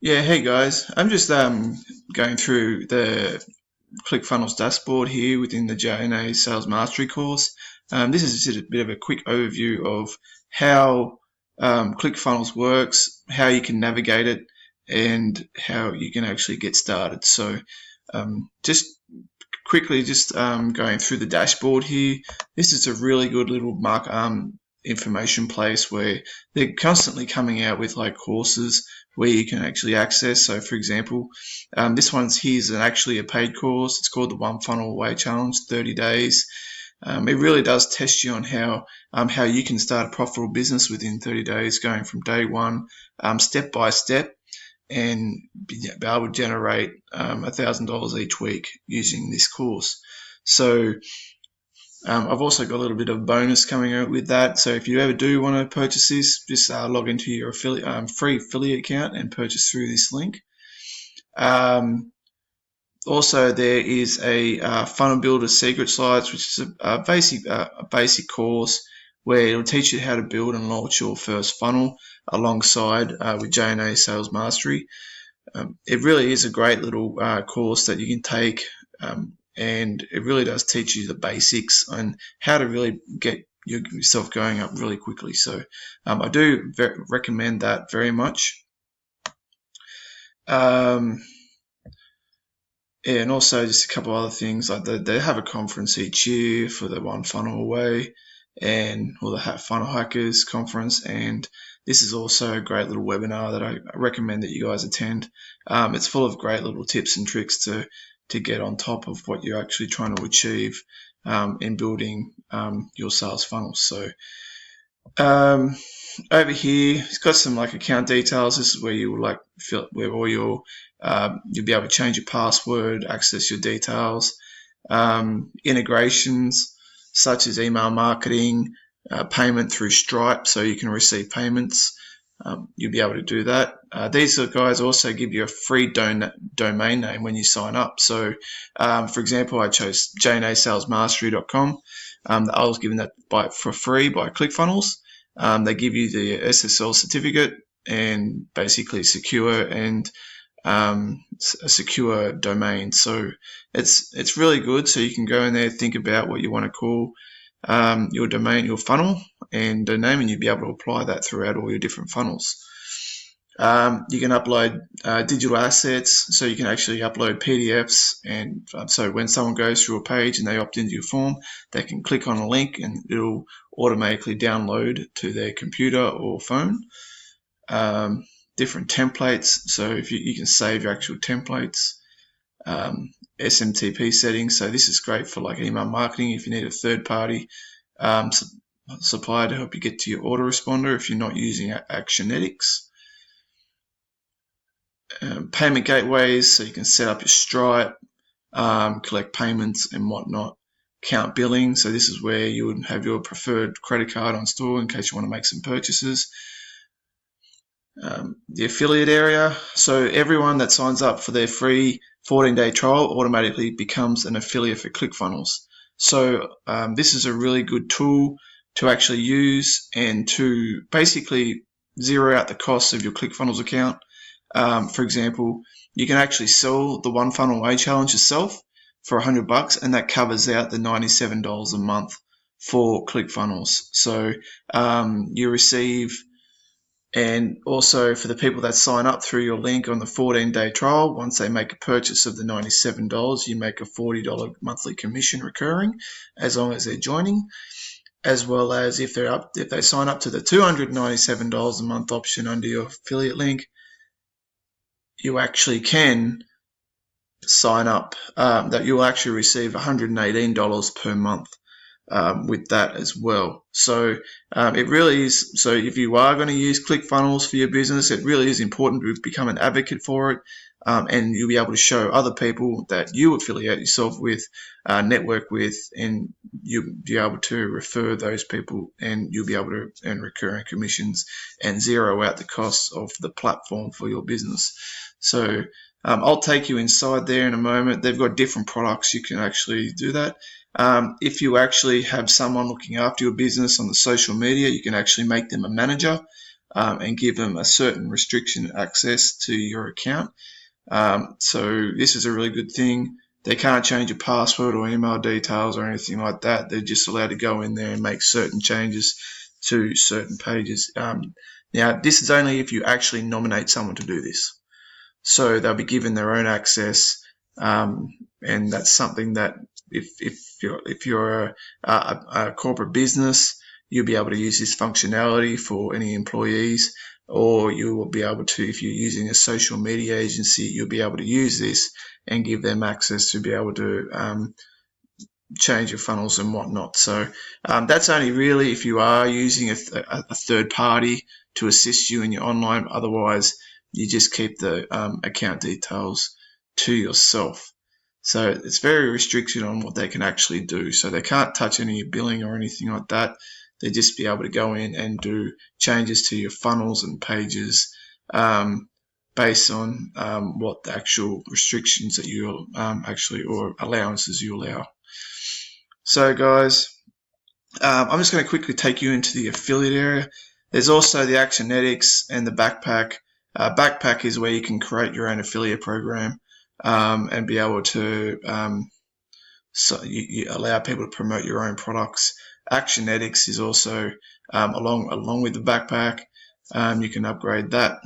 Yeah, hey guys. I'm just going through the Clickfunnels dashboard here within the J&A Sales Mastery course. This is just a bit of a quick overview of how Clickfunnels works, how you can navigate it, and how you can actually get started. So just quickly going through the dashboard here. This is a really good little information place where they're constantly coming out with like courses where you can actually access. So for example, this one's here's actually a paid course. It's called the One Funnel Away Challenge, 30 days. It really does test you on how you can start a profitable business within 30 days, going from day one, step by step, and be able to generate $1,000 each week using this course. So I've also got a little bit of bonus coming out with that. So if you ever do want to purchase this, just log into your free affiliate account and purchase through this link. Also, there is a Funnel Builder Secret Slides, which is a basic course where it'll teach you how to build and launch your first funnel alongside with J&A Sales Mastery. It really is a great little course that you can take, and it really does teach you the basics and how to really get yourself going up really quickly. So I do recommend that very much. Yeah, and also just a couple other things, like they have a conference each year for the One Funnel Away or the Funnel Hackers conference, and this is also a great little webinar that I recommend that you guys attend. It's full of great little tips and tricks to get on top of what you're actually trying to achieve in building your sales funnels. So over here, it's got some like account details. This is where you like fill where all your you'll be able to change your password, access your details, integrations such as email marketing, payment through Stripe, so you can receive payments. You'll be able to do that. These guys also give you a free domain name when you sign up. So, for example, I chose jnasalesmastery.com. I was given that for free by Clickfunnels. They give you the SSL certificate and basically a secure domain. So it's really good. So you can go in there, think about what you want to call your domain, your funnel, and name, and you'll be able to apply that throughout all your different funnels. You can upload digital assets, so you can actually upload PDFs, and so when someone goes through a page and they opt into your form, they can click on a link and it'll automatically download to their computer or phone. Different templates, so if you can save your actual templates. SMTP settings, so this is great for like email marketing if you need a third-party supplier to help you get to your autoresponder if you're not using Actionetics. Payment gateways, so you can set up your Stripe, collect payments and whatnot. Account billing, so this is where you would have your preferred credit card on store in case you want to make some purchases. The affiliate area, so everyone that signs up for their free 14-day trial automatically becomes an affiliate for Clickfunnels. So this is a really good tool to actually use and to basically zero out the costs of your Clickfunnels account. For example, you can actually sell the One Funnel Away Challenge yourself for $100, and that covers out the $97 a month for Clickfunnels. So you receive. And also for the people that sign up through your link on the 14-day trial, once they make a purchase of the $97, you make a $40 monthly commission recurring as long as they're joining. As well as if they sign up to the $297 a month option under your affiliate link, you actually can sign up that you'll actually receive $118 per month. With that as well. So it really is, so if you are going to use Clickfunnels for your business, it really is important to become an advocate for it, and you'll be able to show other people that you affiliate yourself with, network with, and you'll be able to refer those people, and you'll be able to earn recurring commissions and zero out the costs of the platform for your business. So I'll take you inside there in a moment. They've got different products you can actually do that. If you actually have someone looking after your business on the social media, you can actually make them a manager. and give them a certain restriction access to your account. So this is a really good thing. They can't change your password or email details or anything like that. They're just allowed to go in there and make certain changes to certain pages. Now, this is only if you actually nominate someone to do this. So they'll be given their own access, and that's something that if you're a corporate business, you'll be able to use this functionality for any employees, or you will be able to, if you're using a social media agency, you'll be able to use this and give them access to be able to change your funnels and whatnot. So that's only really if you are using a third party to assist you in your online. Otherwise, you just keep the account details to yourself. So it's very restricted on what they can actually do. So they can't touch any billing or anything like that. They just be able to go in and do changes to your funnels and pages based on what the actual restrictions that you actually, or allowances you allow. So guys, I'm just going to quickly take you into the affiliate area. There's also the Actionetics and the Backpack. Backpack is where you can create your own affiliate program and be able to so you allow people to promote your own products. Actionetics is also along with the Backpack. You can upgrade that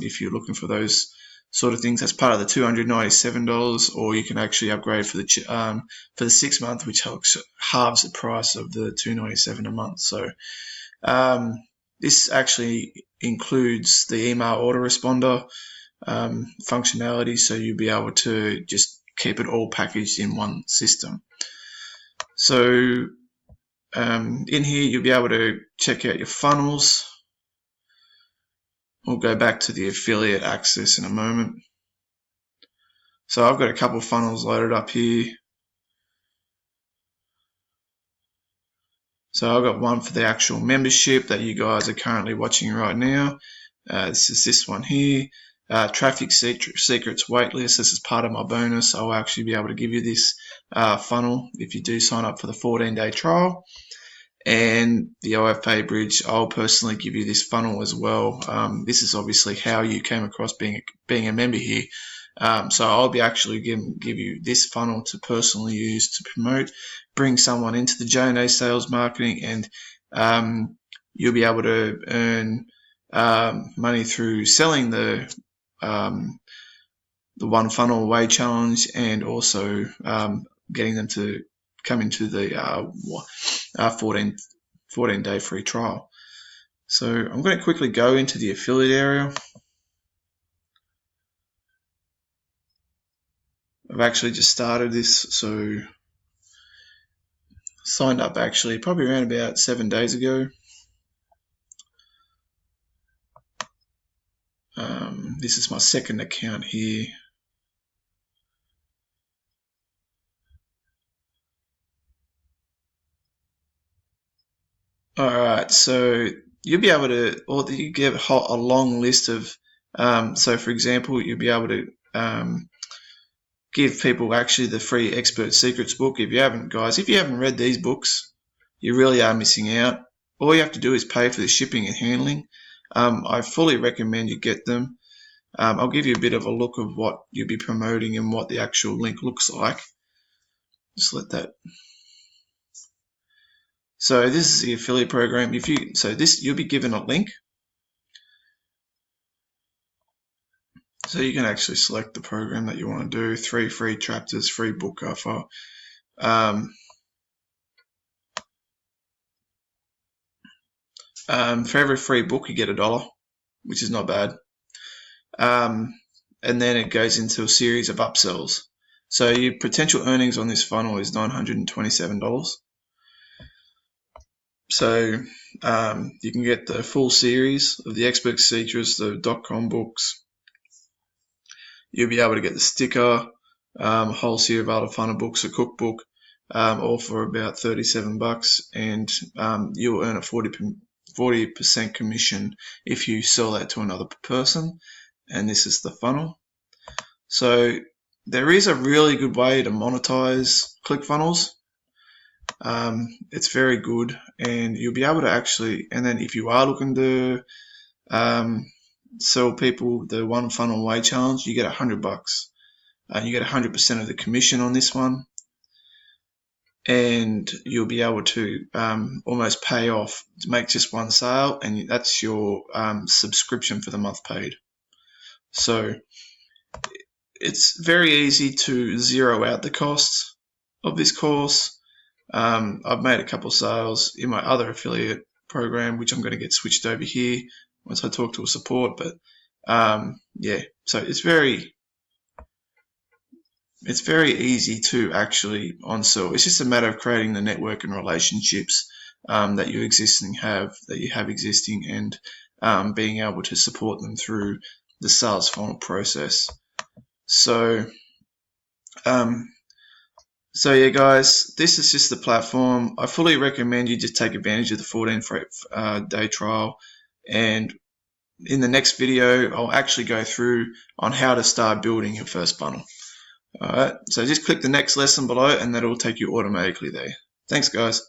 if you're looking for those sort of things. That's part of the $297, or you can actually upgrade for the 6 month, which halves the price of the $297 a month. So this actually includes the email autoresponder functionality, so you'll be able to just keep it all packaged in one system. So in here you'll be able to check out your funnels. We'll go back to the affiliate access in a moment. So I've got a couple of funnels loaded up here. So I've got one for the actual membership that you guys are currently watching right now. This is this one here. Traffic Secrets waitlist. This is part of my bonus. I'll actually be able to give you this funnel if you do sign up for the 14-day trial. And the OFA bridge, I'll personally give you this funnel as well. This is obviously how you came across being a member here. So I'll be actually give you this funnel to personally use to promote, bring someone into the J&A sales marketing, and you'll be able to earn money through selling the one funnel away challenge, and also getting them to come into the 14-day free trial. So I'm going to quickly go into the affiliate area. I've actually just started this, so signed up actually probably around about 7 days ago. This is my second account here. Alright, so you'll be able to, or you get a long list of, so for example, you'll be able to give people actually the free Expert Secrets book. If you haven't read these books, you really are missing out. All you have to do is pay for the shipping and handling. I fully recommend you get them. I'll give you a bit of a look of what you'll be promoting and what the actual link looks like. Just let that. So this is the affiliate program. You'll be given a link. So you can actually select the program that you want to do. 3 free chapters, free book offer. For every free book you get $1, which is not bad. And then it goes into a series of upsells. So your potential earnings on this funnel is $927. So you can get the full series of the Expert Secrets, the .com books. You'll be able to get the sticker, whole series of other funnel books, a cookbook, all for about $37, and you'll earn a 40% commission if you sell that to another person. And this is the funnel. So there is a really good way to monetize Clickfunnels. It's very good, and you'll be able to actually, and then if you are looking to sell people the one funnel away challenge, you get $100. You get 100% of the commission on this one, and you'll be able to almost pay off to make just one sale, and that's your subscription for the month paid. So it's very easy to zero out the costs of this course. I've made a couple sales in my other affiliate program, which I'm going to get switched over here once I talk to a support. But yeah, so it's very easy to actually on-sell. It's just a matter of creating the network and relationships that you have existing, and being able to support them through the sales funnel process. So yeah, guys, this is just the platform. I fully recommend you just take advantage of the 14-day trial, and in the next video I'll actually go through on how to start building your first funnel. Alright, so just click the next lesson below and that'll take you automatically there. Thanks, guys.